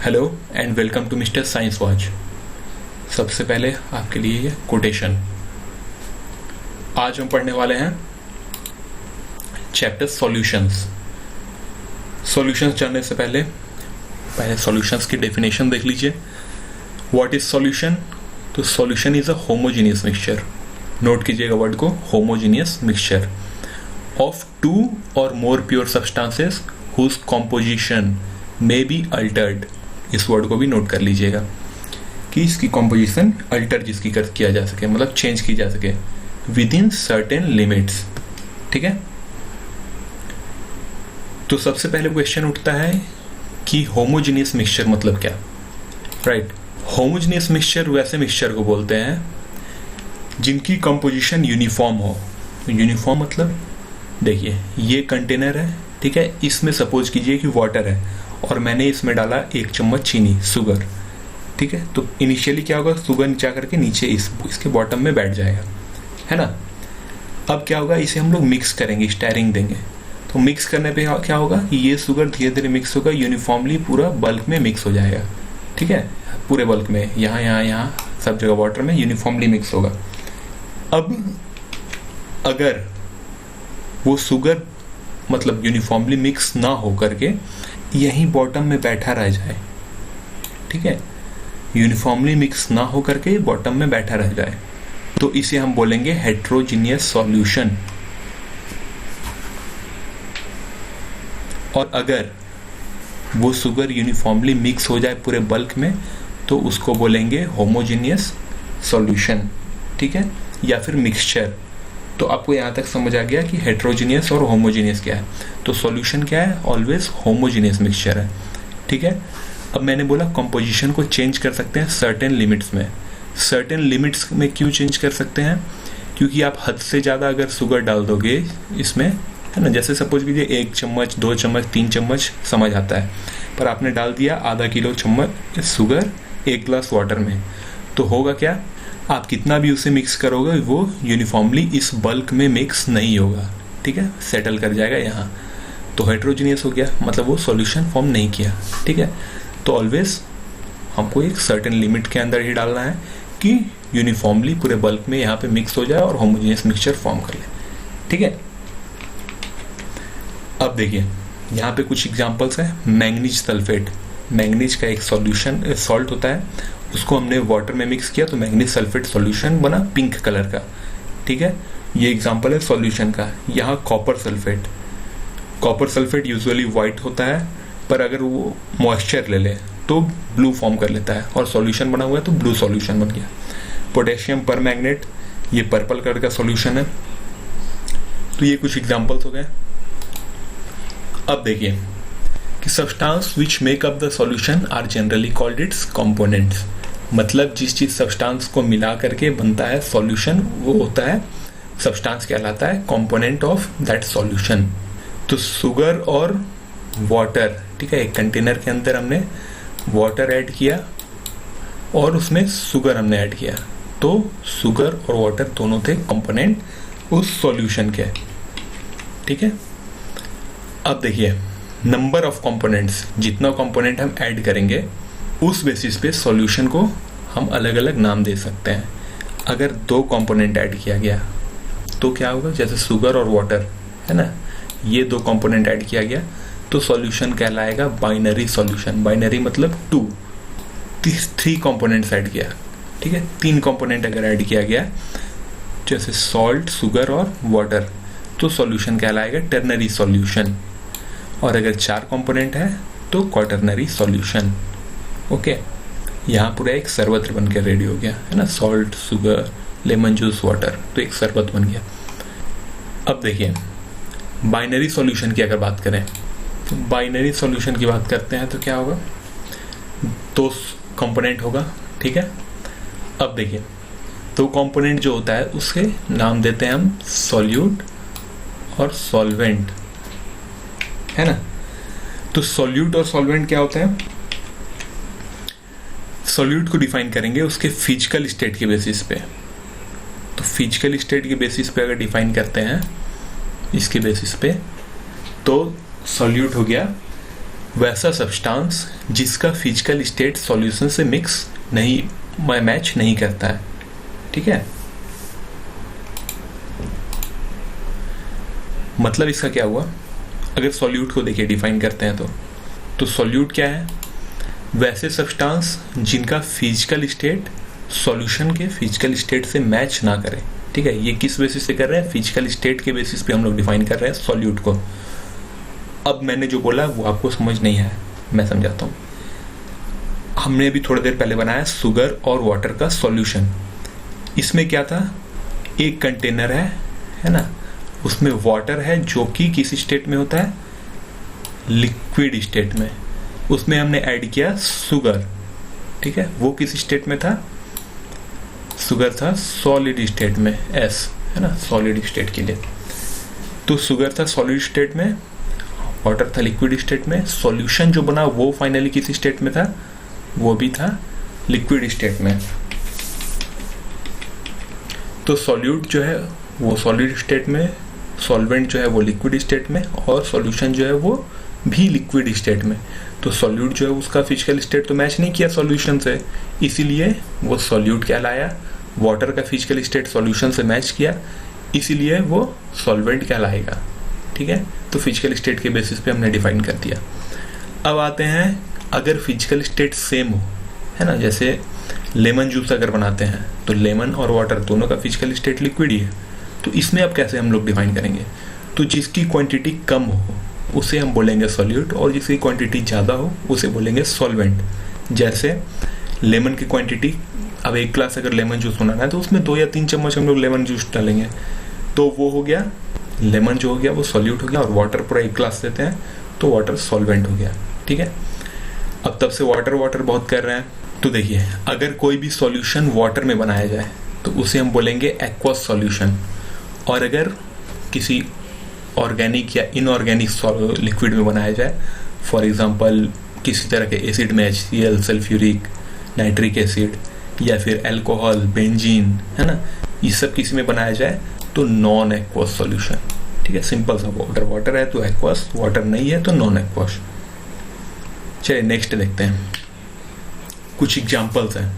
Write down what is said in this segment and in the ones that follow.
Hello and welcome to mister science watch. सबसे पहले आपके लिए ये कोटेशन। आज हम पढ़ने वाले हैं चैप्टर सॉल्यूशंस। सॉल्यूशंस जानने से पहले सॉल्यूशंस की डेफिनेशन देख लीजिए। What is solution? तो solution is a homogeneous mixture. Note कीजिएगा वर्ड को, homogeneous mixture of two or more pure substances whose composition may be altered. इस वर्ड को भी नोट कर लीजिएगा कि इसकी कॉम्पोजिशन अल्टर जिसकी किया जा सके, मतलब चेंज की जा सके विद इन सर्टेन लिमिट्स। ठीक है, तो सबसे पहले क्वेश्चन उठता है कि होमोजीनियस मिक्सचर मतलब क्या। राइट, होमोजीनियस मिक्सचर वैसे मिक्सचर को बोलते हैं जिनकी कंपोजिशन यूनिफॉर्म हो। यूनिफॉर्म मतलब देखिए ये कंटेनर है, ठीक है, इसमें सपोज कीजिए कि वाटर है और मैंने इसमें डाला 1 चम्मच चीनी, शुगर। ठीक है, तो इनिशियली क्या होगा, शुगर नीचे करके नीचे इसके बॉटम में बैठ जाएगा, है ना। अब क्या होगा, इसे हम लोग मिक्स करेंगे, स्टायरिंग देंगे। तो मिक्स करने पे क्या होगा कि ये शुगर धीरे धीरे मिक्स होगा, यूनिफॉर्मली पूरा बल्क में मिक्स हो जाएगा। ठीक है, पूरे बल्क में यहाँ सब जगह वाटर में यूनिफॉर्मली मिक्स होगा। अब अगर वो शुगर मतलब यूनिफॉर्मली मिक्स ना हो करके यहीं बॉटम में बैठा रह जाए, ठीक है, यूनिफॉर्मली मिक्स ना हो करके बॉटम में बैठा रह जाए, तो इसे हम बोलेंगे हेट्रोजीनियस सॉल्यूशन। और अगर वो शुगर यूनिफॉर्मली मिक्स हो जाए पूरे बल्क में तो उसको बोलेंगे होमोजीनियस सॉल्यूशन। ठीक है, या फिर मिक्सचर। तो आपको यहाँ तक समझ आ गया कि हेट्रोजीनियस और होमोजीनियस क्या है। तो सॉल्यूशन क्या है, ऑलवेज होमोजीनियस मिक्सचर है। ठीक है, अब मैंने बोला कंपोजिशन को चेंज कर सकते हैं सर्टेन लिमिट्स में। सर्टेन लिमिट्स में क्यों चेंज कर सकते हैं? क्योंकि आप हद से ज़्यादा अगर शुगर डाल दोगे इसमें, है ना, जैसे सपोज कीजिए 1 चम्मच 2 चम्मच 3 चम्मच समझ आता है, पर आपने डाल दिया आधा किलो चम्मच शुगर 1 ग्लास वाटर में, तो होगा क्या, आप कितना भी उसे मिक्स करोगे वो यूनिफॉर्मली इस बल्क में मिक्स नहीं होगा। ठीक है, सेटल कर जाएगा यहाँ, तो हेट्रोजीनियस हो गया, मतलब वो सॉल्यूशन फॉर्म नहीं किया। ठीक है, तो ऑलवेज हमको एक सर्टेन लिमिट के अंदर ही डालना है कि यूनिफॉर्मली पूरे बल्क में यहाँ पे मिक्स हो जाए और होमोजीनियस मिक्सचर फॉर्म कर ले। ठीक है, अब देखिए यहाँ पे कुछ एग्जांपल्स हैं। मैंगनीज सल्फेट, मैंगनीज का एक सॉल्यूशन सॉल्ट होता है, उसको हमने वाटर में मिक्स किया तो मैंगनीज सल्फेट सॉल्यूशन बना पिंक कलर का। ठीक है, ये एग्जांपल है सॉल्यूशन का। यहाँ copper sulphate, copper sulphate usually white होता है, पर अगर वो मॉइस्चर ले ले तो ब्लू फॉर्म कर लेता है और सॉल्यूशन बना हुआ है तो ब्लू सॉल्यूशन बन गया। पोटेशियम परमैंगनेट, ये पर्पल कलर का सॉल्यूशन है। तो ये कुछ एग्जांपल्स हो गए। अब देखिए कि substance which make up the solution are generally called its components. मतलब जिस चीज सब्सटेंस को मिला करके बनता है सॉल्यूशन, वो होता है सब्सटेंस कहलाता है कंपोनेंट ऑफ दैट सॉल्यूशन। तो शुगर और वाटर, ठीक है, एक कंटेनर के अंदर हमने वाटर ऐड किया और उसमें शुगर हमने ऐड किया, तो शुगर और वाटर दोनों थे कंपोनेंट उस सॉल्यूशन के। ठीक है, अब देखिए नंबर ऑफ कंपोनेंट्स, जितना कंपोनेंट हम ऐड करेंगे उस बेसिस पे सॉल्यूशन को हम अलग अलग नाम दे सकते हैं। अगर 2 कंपोनेंट ऐड किया गया तो क्या होगा, जैसे शुगर और वाटर है ना, ये 2 कंपोनेंट ऐड किया गया तो सॉल्यूशन कहलाएगा बाइनरी सॉल्यूशन। बाइनरी मतलब 2, 3 कंपोनेंट्स ऐड किया। ठीक है, 3 कंपोनेंट अगर ऐड किया गया जैसे सॉल्ट, शुगर और वाटर, तो सॉल्यूशन कहलाएगा टर्नरी सॉल्यूशन। और अगर 4 कंपोनेंट है तो क्वाटरनरी सॉल्यूशन। ओके, यहाँ पूरा एक शरबत बन के रेडी हो गया, है ना, salt, sugar, lemon juice, water, तो एक शरबत बन गया। अब देखिए बाइनरी सॉल्यूशन की अगर बात करें तो बाइनरी सॉल्यूशन की बात करते हैं तो क्या होगा, 2 कंपोनेंट होगा। ठीक है, अब देखिए 2 कंपोनेंट जो होता है उसके नाम देते हैं हम सॉल्यूट और सॉल्वेंट, है ना। तो सॉल्यूट और सॉल्वेंट क्या होते हैं, सॉल्यूट को डिफाइन करेंगे उसके फिजिकल स्टेट के बेसिस पे। तो फिजिकल स्टेट के बेसिस पे अगर डिफाइन करते हैं इसके बेसिस पे, तो सॉल्यूट हो गया वैसा सब्सटेंस जिसका फिजिकल स्टेट सॉल्यूशन से मिक्स नहीं मैच नहीं करता है। ठीक है, मतलब इसका क्या हुआ, अगर सॉल्यूट को देखिए डिफाइन करते हैं तो सॉल्यूट क्या है, वैसे सब्सटेंस जिनका फिजिकल स्टेट सॉल्यूशन के फिजिकल स्टेट से मैच ना करे। ठीक है, ये किस बेसिस से कर रहे हैं, फिजिकल स्टेट के बेसिस पे हम लोग डिफाइन कर रहे हैं सॉल्यूट को। अब मैंने जो बोला वो आपको समझ नहीं है, मैं समझाता हूँ। हमने अभी थोड़ी देर पहले बनाया शुगर और वाटर का सॉल्यूशन। इसमें क्या था, एक कंटेनर है ना, उसमें वाटर है जो कि किस स्टेट में होता है, लिक्विड स्टेट में। उसमें हमने ऐड किया शुगर। ठीक है, वो किस स्टेट में था, शुगर था सॉलिड स्टेट में, एस है ना, सॉलिड स्टेट के लिए। तो शुगर था सॉलिड स्टेट में, वाटर था लिक्विड स्टेट में। सॉल्यूशन जो बना वो फाइनली किस स्टेट में था, वो भी था लिक्विड स्टेट में। तो सॉल्यूट जो है वो सॉलिड स्टेट में, सॉल्वेंट जो है वो लिक्विड स्टेट में, और सॉल्यूशन जो है वो भी लिक्विड स्टेट में। तो सॉल्यूट जो है उसका फिजिकल स्टेट तो मैच नहीं किया सॉल्यूशन से, इसीलिए वो सॉल्यूट कहलाया। वाटर का फिजिकल स्टेट सॉल्यूशन से मैच किया, इसीलिए वो सॉल्वेंट कहलाएगा। ठीक है, तो फिजिकल स्टेट के बेसिस पे हमने डिफाइन कर दिया। अब आते हैं, अगर फिजिकल स्टेट सेम हो, है ना, जैसे लेमन जूस अगर बनाते हैं तो लेमन और वाटर दोनों का फिजिकल स्टेट लिक्विड ही है, तो इसमें अब कैसे हम लोग डिफाइन करेंगे, तो जिसकी क्वांटिटी कम हो उसे हम बोलेंगे सॉल्यूट, और जिसकी क्वांटिटी ज़्यादा हो उसे बोलेंगे सॉल्वेंट। जैसे लेमन की क्वांटिटी, अब एक ग्लास अगर लेमन जूस बनाना है तो उसमें 2 या 3 चम्मच हम लोग लेमन जूस डालेंगे, तो वो हो गया लेमन जो हो गया वो सॉल्यूट हो गया, और वाटर पूरा 1 ग्लास देते हैं तो वाटर सॉल्वेंट हो गया। ठीक है, अब तब से वाटर बहुत कर रहे हैं, तो देखिए अगर कोई भी सॉल्यूशन वाटर में बनाया जाए तो उसे हम बोलेंगे एक्वस सॉल्यूशन, और अगर किसी ऑर्गेनिक या इनऑर्गेनिक लिक्विड में बनाया जाए, फॉर एग्जांपल किसी तरह के एसिड में HCl, सल्फ्यूरिक, नाइट्रिक एसिड, या फिर अल्कोहल, बेंजीन, है ना, ये सब किसी में बनाया जाए तो नॉन एक्वस सॉल्यूशन। ठीक है, सिंपल सा, वाटर है तो एक्वस, वाटर नहीं है तो नॉन एक्वस। चलिए नेक्स्ट देखते हैं, कुछ एग्जांपल्स हैं।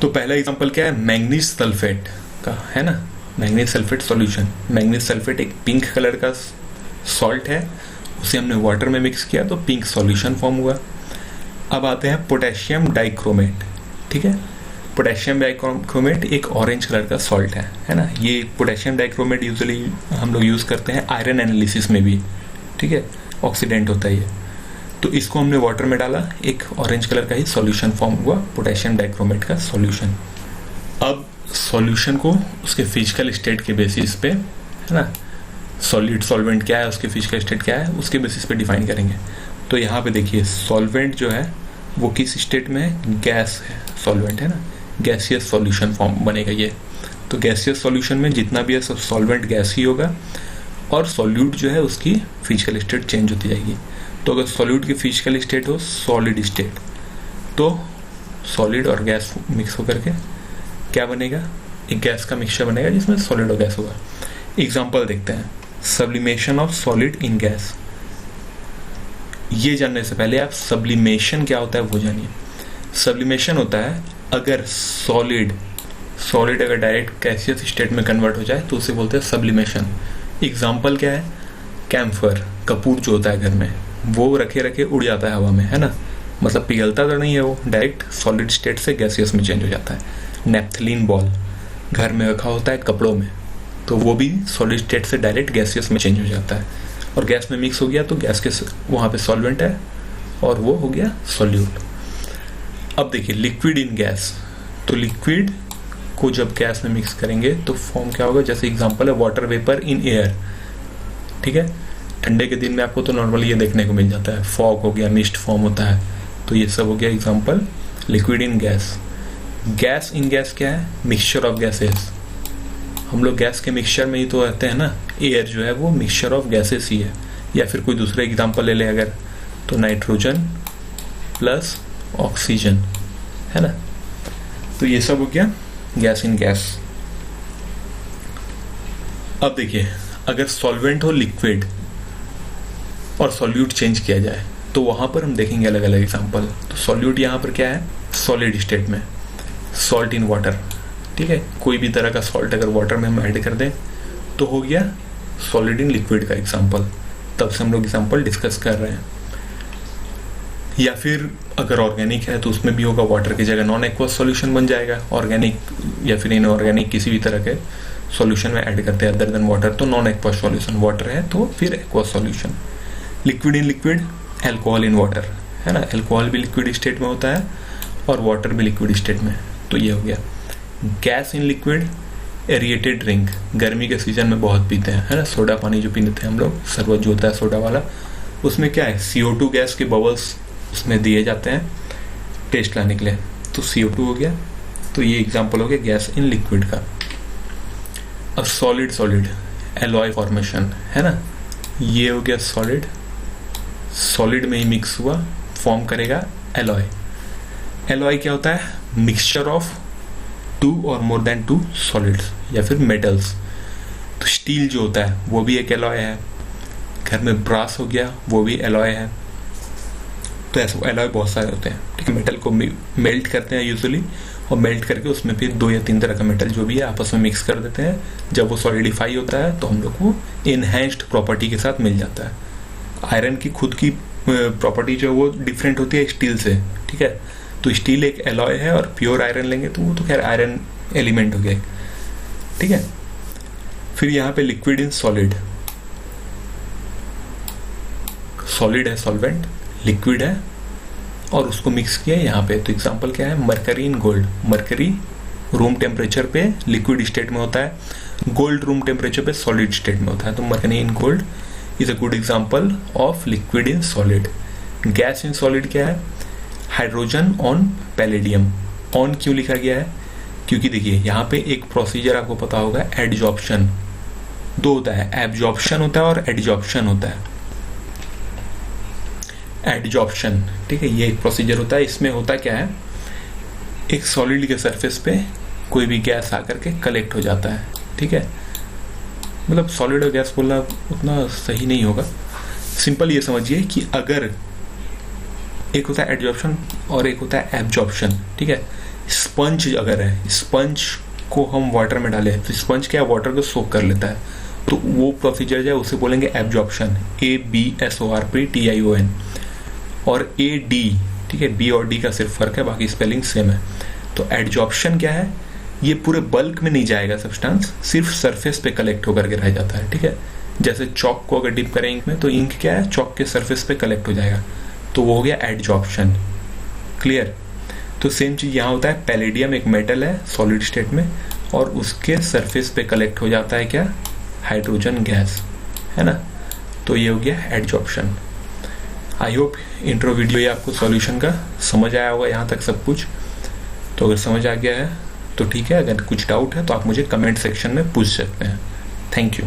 तो पहला एग्जांपल क्या है, मैंगनीज सल्फेट का, है ना, manganese sulphate solution. Manganese sulphate एक पिंक कलर का सॉल्ट है, उसे हमने वाटर में मिक्स किया तो पिंक सॉल्यूशन फॉर्म हुआ। अब आते हैं पोटेशियम डाइक्रोमेट। ठीक है, पोटेशियम डाइक्रोमेट एक ऑरेंज कलर का सॉल्ट है ना। ये पोटेशियम डाइक्रोमेट यूजुअली हम लोग यूज करते हैं आयरन एनालिसिस में भी। ठीक है, ऑक्सीडेंट होता है ये, तो इसको हमने वाटर में डाला, एक ऑरेंज कलर का ही सॉल्यूशन फॉर्म हुआ, पोटेशियम डाइक्रोमेट का सॉल्यूशन। अब सॉल्यूशन को उसके फिजिकल स्टेट के बेसिस पे, है ना, सॉलिड सॉल्वेंट क्या है, उसके फिजिकल स्टेट क्या है, उसके बेसिस पे डिफाइन करेंगे। तो यहाँ पे देखिए सॉल्वेंट जो है वो किस स्टेट में है, गैस है, सॉल्वेंट है ना, गैसियस सॉल्यूशन फॉर्म बनेगा ये। तो गैसियस सॉल्यूशन में जितना भी है सब सॉल्वेंट गैस ही होगा, और सॉल्यूट जो है उसकी फिजिकल स्टेट चेंज होती जाएगी। तो अगर सॉल्यूट की फिजिकल स्टेट हो सॉलिड स्टेट, तो सॉलिड और गैस मिक्स होकर के क्या बनेगा, एक गैस का मिक्सचर बनेगा जिसमें सॉलिड और गैस होगा। एग्जांपल देखते हैं, sublimation of solid in gas. ये जानने से पहले आप सब्लिमेशन क्या होता है वो जानिए। सब्लिमेशन होता है अगर सॉलिड अगर डायरेक्ट गैसियस स्टेट में कन्वर्ट हो जाए तो उसे बोलते हैं सब्लिमेशन। एग्जांपल क्या है, कैम्फर, कपूर जो होता है घर में, वो रखे उड़ जाता है हवा में, है ना, मतलब पिघलता तो नहीं है, वो डायरेक्ट सॉलिड स्टेट से गैसियस में चेंज हो जाता है। नेफ्थलीन बॉल घर में रखा होता है कपड़ों में, तो वो भी सॉलिड स्टेट से डायरेक्ट गैसियस में चेंज हो जाता है, और गैस में मिक्स हो गया तो गैस के वहाँ पे सॉल्वेंट है और वो हो गया सॉल्यूट। अब देखिए लिक्विड इन गैस, तो लिक्विड को जब गैस में मिक्स करेंगे तो फॉर्म क्या होगा, जैसे एग्जांपल है वाटर वेपर इन एयर। ठीक है, ठंडे के दिन में आपको तो नॉर्मली ये देखने को मिल जाता है, फॉग हो गया, मिस्ट फॉर्म होता है, तो ये सब हो गया example liquid in gas. Gas in gas क्या है, मिक्सचर ऑफ गैसेस। हम लोग गैस के मिक्सचर में ही तो रहते हैं ना, एयर जो है वो मिक्सचर ऑफ गैसेस ही है। या फिर कोई दूसरा एग्जांपल ले ले अगर, तो नाइट्रोजन प्लस ऑक्सीजन, है ना, तो ये सब हो गया गैस इन गैस। अब देखिए अगर सॉल्वेंट हो लिक्विड और सॉल्यूट चेंज किया जाए तो वहाँ पर हम देखेंगे अलग अलग एग्जाम्पल। तो सॉल्यूट यहाँ पर क्या है, सॉलिड स्टेट में, सॉल्ट इन वाटर, ठीक है। कोई भी तरह का सॉल्ट अगर वाटर में हम ऐड कर दें तो हो गया सॉलिड इन लिक्विड का एग्जाम्पल। तब से हम लोग एग्जाम्पल डिस्कस कर रहे हैं। या फिर अगर ऑर्गेनिक है तो उसमें भी होगा, वाटर की जगह नॉन एक्वस सॉल्यूशन बन जाएगा। ऑर्गेनिक या फिर इनऑर्गेनिक किसी भी तरह के सॉल्यूशन में ऐड करते हैं अदर देन वाटर तो नॉन एक्वस सॉल्यूशन, वाटर है तो फिर aqueous solution. Liquid in liquid, alcohol in water, है ना। एल्कोहल भी लिक्विड स्टेट में होता है और वाटर भी लिक्विड स्टेट में, तो ये हो गया। Gas in liquid, aerated drink, गर्मी के सीजन में बहुत पीते हैं, है ना। सोडा पानी जो पीते हैं हम लोग, शरबत जो होता है सोडा वाला, उसमें क्या है, CO2 गैस के बबल्स उसमें दिए जाते हैं टेस्ट लाने के लिए, तो CO2 हो गया। तो ये एग्जांपल हो गया गैस इन लिक्विड का। अब सॉलिड सॉलिड, एलॉय फॉर्मेशन, है ना। ये हो गया सॉलिड, सॉलिड में ही मिक्स हुआ, फॉर्म करेगा एलॉय। एलॉय क्या होता है, मिक्सचर ऑफ 2 और मोर देन 2 सॉलिड्स या फिर मेटल्स। तो स्टील जो होता है वो भी एक एलॉय है। घर में ब्रास हो गया, वो भी एलॉय है। तो ऐसे एलॉय बहुत सारे होते हैं, ठीक है। मेटल को मेल्ट करते हैं यूजुअली, और मेल्ट करके उसमें फिर 2 या 3 तरह का मेटल जो भी है आपस में मिक्स कर देते हैं। जब वो सॉलिडिफाई होता है तो हम लोग को इनहेंस्ड प्रॉपर्टी के साथ मिल जाता है। आयरन की खुद की प्रॉपर्टी जो है वो डिफरेंट होती है स्टील से, ठीक है। तो स्टील एक एलॉय है और प्योर आयरन लेंगे तो वो तो खैर आयरन एलिमेंट हो गया, ठीक है। फिर यहाँ पे लिक्विड इन सॉलिड, सॉलिड है सॉल्वेंट, लिक्विड है और उसको मिक्स किया यहाँ पे। तो एग्जांपल क्या है, mercury in gold. Mercury room temperature पे लिक्विड स्टेट में होता है, गोल्ड रूम टेम्परेचर पे सॉलिड स्टेट में होता है। तो mercury in gold is a good example of liquid in solid. Gas in solid क्या है, हाइड्रोजन ऑन पैलेडियम। ऑन क्यों लिखा गया है, क्योंकि देखिए यहाँ पे एक प्रोसीजर आपको पता होगा, एडजॉर्प्शन। 2 होता है, एब्जॉर्प्शन होता है और एडजॉर्प्शन होता है। एडजॉर्प्शन, ठीक है, ये एक प्रोसीजर होता है। इसमें होता क्या है, एक सॉलिड के सरफेस पे कोई भी गैस आकर के कलेक्ट हो जाता है, ठीक है। मतलब सॉलिड और गैस बोलना उतना सही नहीं होगा, सिंपल ये समझिए कि अगर एक होता है एडजॉर्प्शन और एक होता है एब्जॉर्प्शन, ठीक है। स्पंज अगर है, स्पंज को हम वाटर में डालें तो स्पंज क्या है, वाटर को सोक कर लेता है, तो वो प्रोसीजर जो है उसे बोलेंगे एब्जॉर्प्शन, ABSORPTION। और AD, ठीक है, B और D का सिर्फ फर्क है, बाकी स्पेलिंग सेम है। तो एडजॉर्प्शन क्या है, ये पूरे बल्क में नहीं जाएगा सब्सटेंस, सिर्फ सरफेस पे कलेक्ट होकर के रह जाता है, ठीक है। जैसे चॉक को अगर डिप करें इंक में तो इंक क्या है, चॉक के सरफेस पे कलेक्ट हो जाएगा, तो वो हो गया एडजॉर्प्शन। क्लियर। तो सेम चीज यहाँ होता है, पैलेडियम एक मेटल है सॉलिड स्टेट में और उसके सरफेस पे कलेक्ट हो जाता है क्या, हाइड्रोजन गैस, है ना। तो ये हो गया adsorption. I hope intro video ये आपको सॉल्यूशन का समझ आया होगा यहाँ तक सब कुछ। तो अगर समझ आ गया है तो ठीक है, अगर कुछ डाउट है तो आप मुझे कमेंट सेक्शन में पूछ सकते हैं। Thank you.